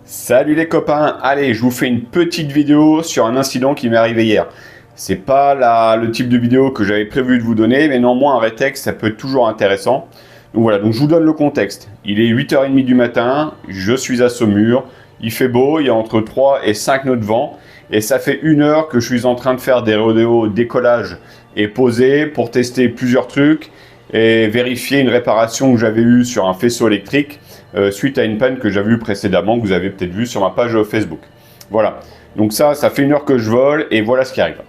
Salut les copains, allez je vous fais une petite vidéo sur un incident qui m'est arrivé hier. C'est pas le type de vidéo que j'avais prévu de vous donner, mais néanmoins un rétexte ça peut être toujours intéressant. Donc voilà, donc je vous donne le contexte. Il est 8h30 du matin, je suis à Saumur, il fait beau, il y a entre 3 et 5 nœuds de vent, et ça fait 1 heure que je suis en train de faire des rodéos décollage et poser pour tester plusieurs trucs et vérifier une réparation que j'avais eue sur un faisceau électrique suite à une panne que j'avais eue précédemment, que vous avez peut-être vu sur ma page Facebook. Voilà, donc ça fait 1 heure que je vole et voilà ce qui arrive.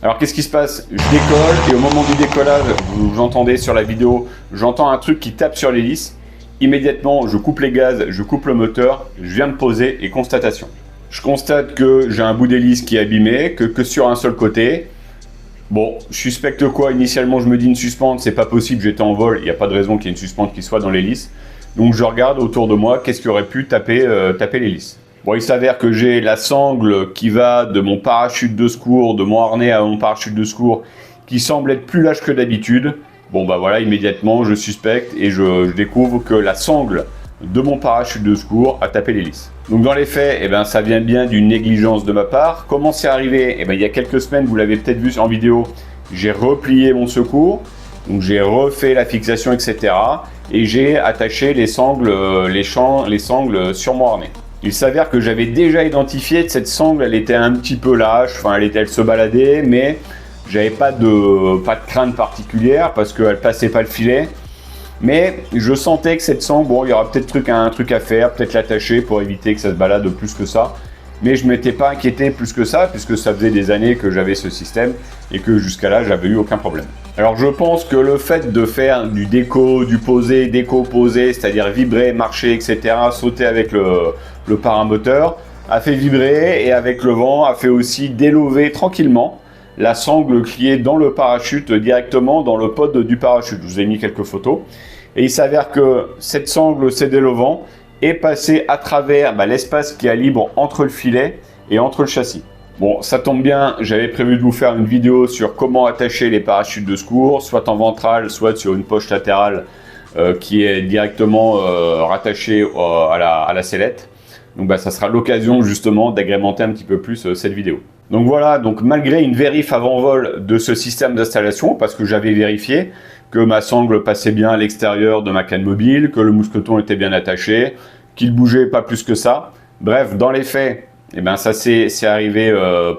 Alors qu'est-ce qui se passe? Je décolle et au moment du décollage, vous entendez sur la vidéo, j'entends un truc qui tape sur l'hélice. Immédiatement, je coupe les gaz, je coupe le moteur, je viens de poser et constatation. Je constate que j'ai un bout d'hélice qui est abîmé, que sur un seul côté. Bon, je suspecte quoi? Initialement, je me dis une suspente, c'est pas possible, j'étais en vol, il n'y a pas de raison qu'il y ait une suspente qui soit dans l'hélice. Donc je regarde autour de moi, qu'est-ce qui aurait pu taper l'hélice. Bon, il s'avère que j'ai la sangle qui va de mon parachute de secours, de mon harnais à mon parachute de secours, qui semble être plus lâche que d'habitude. Bon bah voilà, immédiatement je suspecte et je découvre que la sangle de mon parachute de secours a tapé l'hélice. Donc dans les faits, ça vient bien d'une négligence de ma part. Comment c'est arrivé? Il y a quelques semaines, vous l'avez peut-être vu en vidéo, j'ai replié mon secours, donc j'ai refait la fixation, etc. Et j'ai attaché les sangles sur mon harnais. Il s'avère que j'avais déjà identifié que cette sangle, elle était un petit peu lâche, enfin elle se baladait, mais j'avais pas de crainte particulière parce qu'elle passait pas le filet. Mais je sentais que cette sangle, bon, il y aura peut-être un truc à faire, peut-être l'attacher pour éviter que ça se balade plus que ça. Mais je ne m'étais pas inquiété plus que ça, puisque ça faisait des années que j'avais ce système et que jusqu'à là, j'avais eu aucun problème. Alors je pense que le fait de faire du déco, du posé, déco, posé, c'est-à-dire vibrer, marcher, etc., sauter avec le paramoteur, a fait vibrer et avec le vent, a fait aussi délover tranquillement la sangle qui est dans le parachute, directement dans le pod du parachute. Je vous ai mis quelques photos. Et il s'avère que cette sangle cédée au vent est passée à travers l'espace qui est libre entre le filet et entre le châssis. Bon, ça tombe bien, j'avais prévu de vous faire une vidéo sur comment attacher les parachutes de secours, soit en ventral, soit sur une poche latérale qui est directement rattachée à la sellette. Donc ça sera l'occasion justement d'agrémenter un petit peu plus cette vidéo. Donc voilà, donc malgré une vérif avant vol de ce système d'installation, parce que j'avais vérifié que ma sangle passait bien à l'extérieur de ma canne mobile, que le mousqueton était bien attaché, qu'il bougeait pas plus que ça. Bref, dans les faits, ça c'est arrivé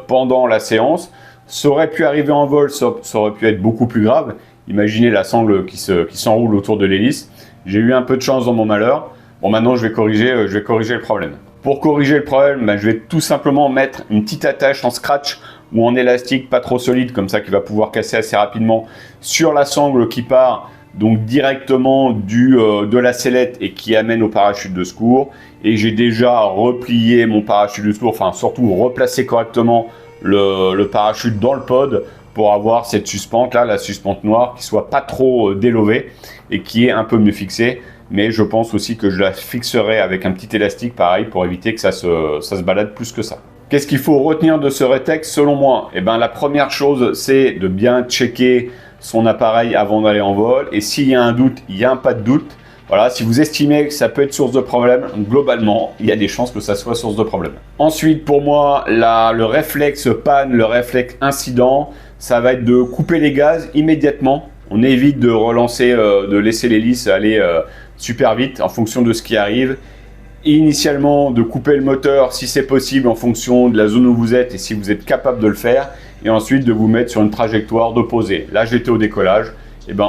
pendant la séance. Ça aurait pu arriver en vol, ça aurait pu être beaucoup plus grave. Imaginez la sangle qui s'enroule autour de l'hélice. J'ai eu un peu de chance dans mon malheur. Bon, maintenant je vais corriger le problème. Pour corriger le problème, je vais tout simplement mettre une petite attache en scratch ou en élastique pas trop solide, comme ça qui va pouvoir casser assez rapidement, sur la sangle qui part donc directement de la sellette et qui amène au parachute de secours. Et j'ai déjà replié mon parachute de secours, enfin surtout replacé correctement le parachute dans le pod pour avoir cette suspente là, la suspente noire, qui soit pas trop délovée et qui est un peu mieux fixée. Mais je pense aussi que je la fixerai avec un petit élastique pareil pour éviter que ça se balade plus que ça. Qu'est-ce qu'il faut retenir de ce rétexte selon moi? La première chose, c'est de bien checker son appareil avant d'aller en vol. Et s'il y a un doute, il y a un pas de doute. Voilà, si vous estimez que ça peut être source de problème, globalement, il y a des chances que ça soit source de problème. Ensuite, pour moi, le réflexe panne, le réflexe incident, ça va être de couper les gaz immédiatement. On évite de relancer, de laisser l'hélice aller super vite en fonction de ce qui arrive. Initialement, de couper le moteur si c'est possible en fonction de la zone où vous êtes et si vous êtes capable de le faire. Et ensuite, de vous mettre sur une trajectoire de poser. Là, j'étais au décollage.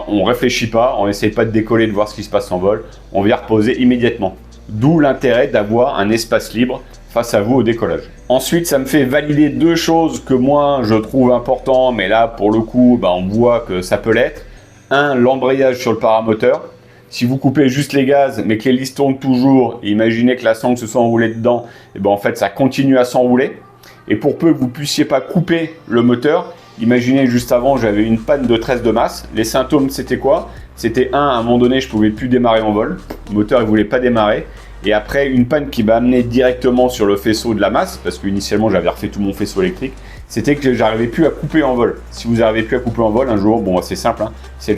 On réfléchit pas, on n'essaye pas de décoller, de voir ce qui se passe en vol. On vient reposer immédiatement. D'où l'intérêt d'avoir un espace libre face à vous au décollage. Ensuite, ça me fait valider deux choses que moi, je trouve importantes, mais là, pour le coup, on voit que ça peut l'être. Un, l'embrayage sur le paramoteur. Si vous coupez juste les gaz, mais que l'hélice tourne toujours, et imaginez que la sangle se soit enroulée dedans, et ben en fait ça continue à s'enrouler. Et pour peu que vous puissiez pas couper le moteur, imaginez juste avant j'avais une panne de tresse de masse. Les symptômes c'était quoi? C'était à un moment donné je pouvais plus démarrer en vol, le moteur ne voulait pas démarrer. Et après une panne qui m'a amené directement sur le faisceau de la masse, parce qu'initialement j'avais refait tout mon faisceau électrique, c'était que j'arrivais plus à couper en vol. Si vous n'arrivez plus à couper en vol, un jour, bon c'est simple, hein, c'est le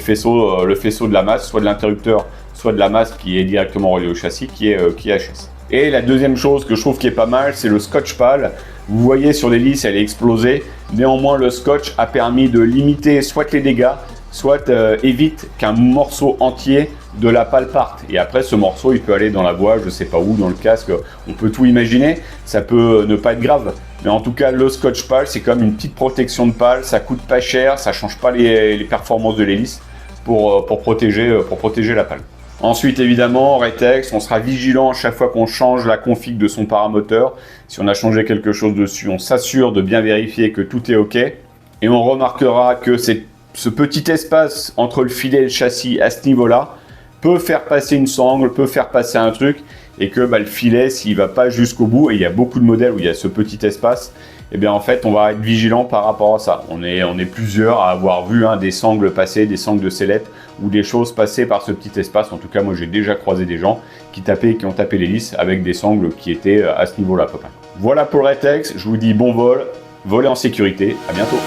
faisceau de la masse, soit de l'interrupteur, soit de la masse qui est directement reliée au châssis, qui est HS. Et la deuxième chose que je trouve qui est pas mal, c'est le scotch pal. Vous voyez sur l'hélice, elle est explosée. Néanmoins, le scotch a permis de limiter soit les dégâts, soit évite qu'un morceau entier de la pale parte. Et après, ce morceau, il peut aller dans la voie, je sais pas où, dans le casque, on peut tout imaginer. Ça peut ne pas être grave. Mais en tout cas, le scotch pal, c'est comme une petite protection de pale. Ça coûte pas cher, ça change pas les performances de l'hélice pour protéger la pale. Ensuite, évidemment, Retex, on sera vigilant à chaque fois qu'on change la config de son paramoteur. Si on a changé quelque chose dessus, on s'assure de bien vérifier que tout est OK. Et on remarquera que ce petit espace entre le filet et le châssis à ce niveau-là peut faire passer une sangle, peut faire passer un truc, et que le filet, s'il va pas jusqu'au bout, et il y a beaucoup de modèles où il y a ce petit espace, et bien en fait, on va être vigilant par rapport à ça. On est plusieurs à avoir vu des sangles passer, des sangles de sellette, ou des choses passer par ce petit espace. En tout cas, moi j'ai déjà croisé des gens qui ont tapé l'hélice avec des sangles qui étaient à ce niveau-là à peu près. Voilà pour le Retex, je vous dis bon vol, volez en sécurité, à bientôt.